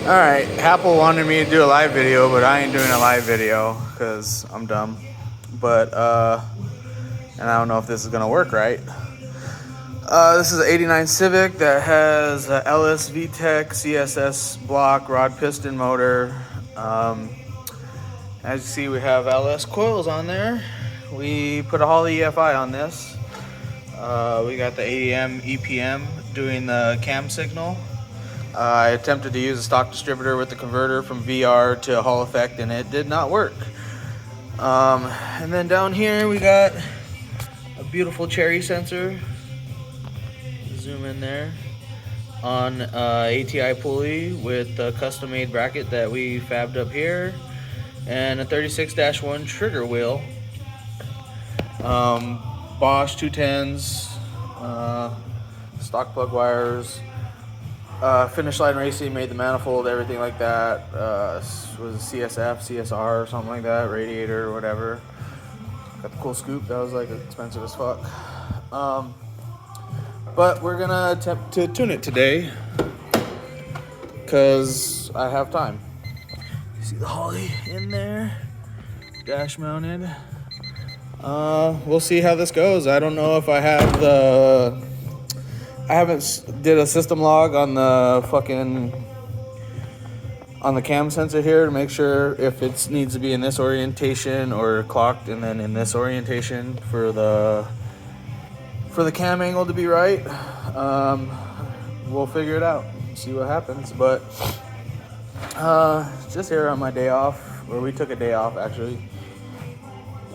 Alright, Apple wanted me to do a live video, but I ain't doing a live video because I'm dumb. But, and I don't know if this is going to work right. This is an 89 Civic that has a LS VTEC CSS block rod piston motor. As you see, we have LS coils on there. We put a Holley EFI on this. We got the AEM EPM doing the cam signal. I attempted to use a stock distributor with the converter from VR to Hall effect, and it did not work. And then down here we got a beautiful cherry sensor. Zoom in there on ATI pulley with a custom-made bracket that we fabbed up here, and a 36-1 trigger wheel. Bosch 210s, stock plug wires. Finish Line Racing made the manifold, everything like that. Was CSF, CSR, or something like that, radiator or whatever. Got the cool scoop, that was like expensive as fuck. But we're gonna attempt to tune it today because I have time. You see the Holley in there, dash mounted. We'll see how this goes. I don't know if I have the. I haven't did a system log on the cam sensor here to make sure if it needs to be in this orientation or clocked and then in this orientation for the cam angle to be right. We'll figure it out, see what happens. But just here on my day off, or we took a day off actually,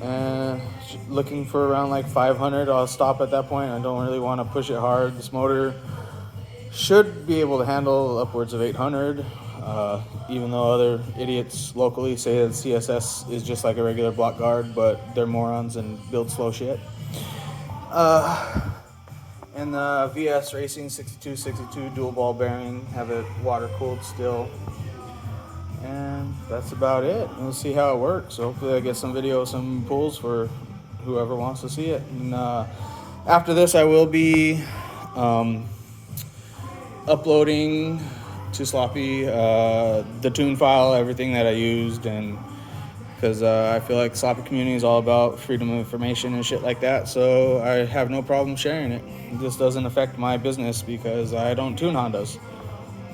and looking for around like 500. I'll stop at that point. I don't really want to push it hard. This motor should be able to handle upwards of 800, even though other idiots locally say that CSS is just like a regular block guard, but they're morons and build slow shit. And the VS Racing 6262 dual ball bearing, have it water cooled still. And that's about it. We'll see how it works. Hopefully I get some video, some pulls for whoever wants to see it. And after this I will be uploading to Sloppy the tune file, everything that I used, and because I feel like Sloppy community is all about freedom of information and shit like that, so I have no problem sharing it. This doesn't affect my business because I don't tune Hondas.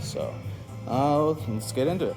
So let's get into it.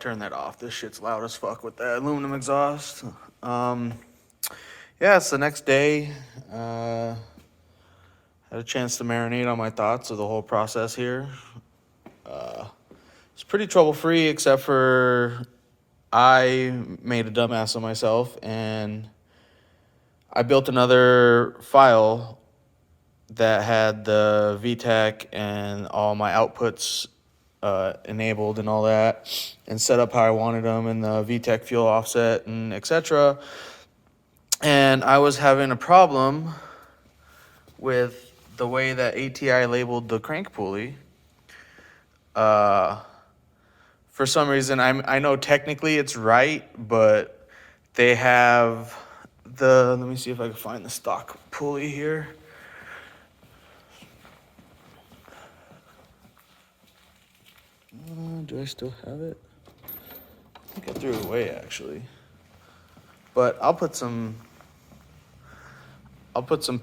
turn that off. This shit's loud as fuck with that aluminum exhaust. Yeah, it's the next day. Had a chance to marinate on my thoughts of the whole process here. It's pretty trouble-free, except for I made a dumbass of myself, and I built another file that had the VTEC and all my outputs enabled and all that, and set up how I wanted them, and the VTEC fuel offset and etc. And I was having a problem with the way that ATI labeled the crank pulley. For some reason, I know technically it's right, but they have let me see if I can find the stock pulley here. Do I still have it? I think I threw it away, actually. But I'll put some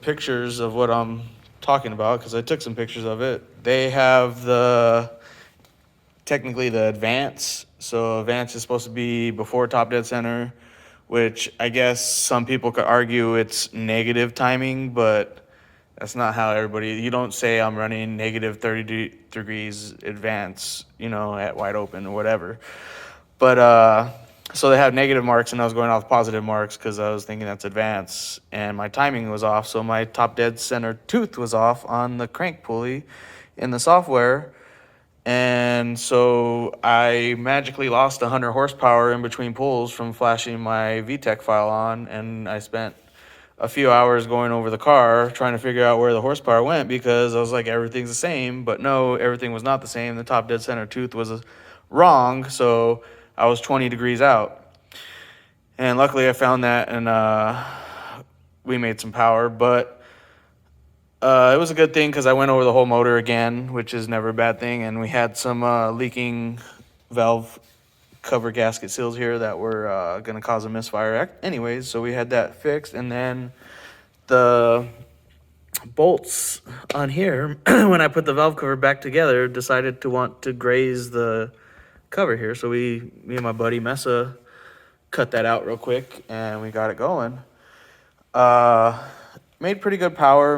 pictures of what I'm talking about, because I took some pictures of it. They have technically the advance. So advance is supposed to be before top dead center, which I guess some people could argue it's negative timing, but that's not how you don't say I'm running negative 30 degrees advance, at wide open or whatever. But so they have negative marks, and I was going off positive marks because I was thinking that's advance, and my timing was off. So my top dead center tooth was off on the crank pulley in the software. And so I magically lost 100 horsepower in between pulls from flashing my VTEC file on, and I spent a few hours going over the car trying to figure out where the horsepower went, because I was like, everything's the same, but no, everything was not the same. The top dead center tooth was wrong, so I was 20 degrees out. And luckily I found that, and we made some power, but it was a good thing because I went over the whole motor again, which is never a bad thing, and we had some leaking valve cover gasket seals here that were going to cause a misfire anyways, so we had that fixed. And then the bolts on here, when I put the valve cover back together, decided to want to graze the cover here, so me and my buddy Mesa cut that out real quick, and we got it going. Made pretty good power,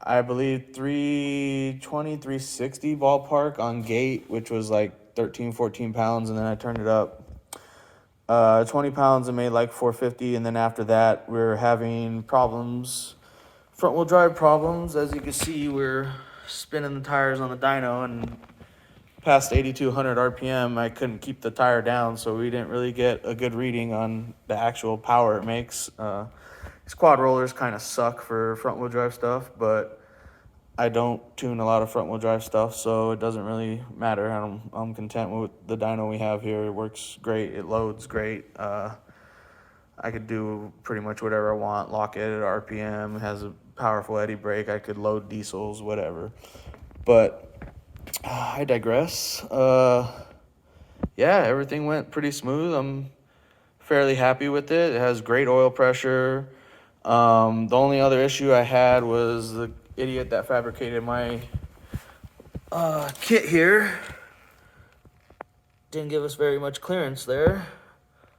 I believe 320, 360 ballpark on gate, which was like 13, 14 pounds, and then I turned it up 20 pounds and made like 450, and then after that we were having problems, front wheel drive problems. As you can see, we're spinning the tires on the dyno, and past 8,200 RPM I couldn't keep the tire down, so we didn't really get a good reading on the actual power it makes. These quad rollers kind of suck for front wheel drive stuff, but I don't tune a lot of front wheel drive stuff, so it doesn't really matter. I'm content with the dyno we have here. It works great. It loads great. I could do pretty much whatever I want. Lock it at RPM. It has a powerful eddy brake. I could load diesels, whatever. But I digress. Yeah, everything went pretty smooth. I'm fairly happy with it. It has great oil pressure. The only other issue I had was the idiot that fabricated my kit here didn't give us very much clearance there,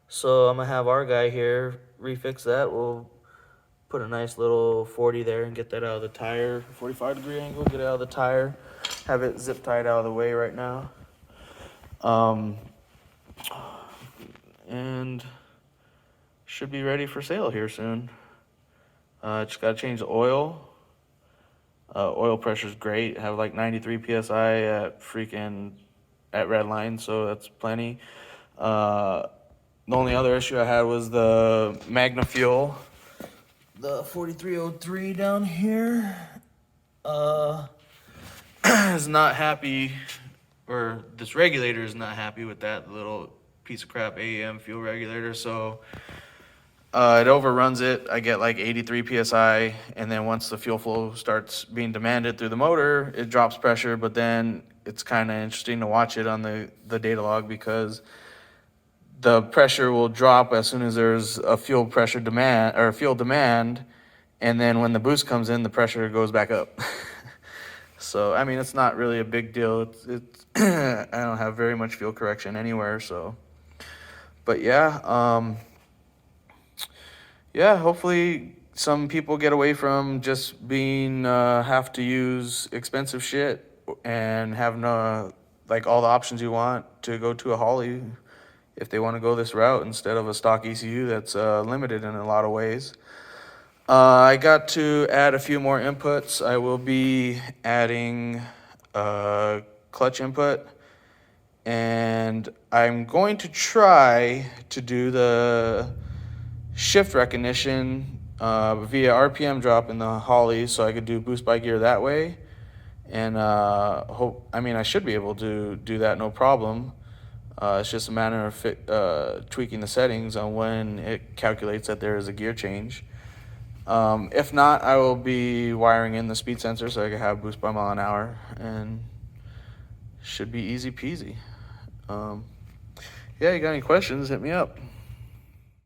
so I'm gonna have our guy here refix that. We'll put a nice little 40 there and get that out of the tire, 45-degree angle, get it out of the tire, have it zip tied out of the way right now, and should be ready for sale here soon. Just gotta change the oil. Oil pressure's great. Have like 93 psi at red line, so that's plenty. The only other issue I had was the Magna Fuel, the 4303 down here. Is not happy, or this regulator is not happy with that little piece of crap AEM fuel regulator, so it overruns it. I get like 83 psi, and then once the fuel flow starts being demanded through the motor, it drops pressure. But then it's kind of interesting to watch it on the data log, because the pressure will drop as soon as there's a fuel demand, and then when the boost comes in, the pressure goes back up. So, I mean, it's not really a big deal. It's I don't have very much fuel correction anywhere, so. But yeah, yeah, hopefully some people get away from just being, have to use expensive shit and have no, like all the options you want to go to a Holley if they want to go this route instead of a stock ECU that's limited in a lot of ways. I got to add a few more inputs. I will be adding clutch input, and I'm going to try to do the shift recognition via RPM drop in the Holley, so I could do boost by gear that way. And I mean, I should be able to do that no problem. It's just a matter of tweaking the settings on when it calculates that there is a gear change. If not, I will be wiring in the speed sensor so I can have boost by mile an hour, and should be easy peasy. Yeah, you got any questions, hit me up.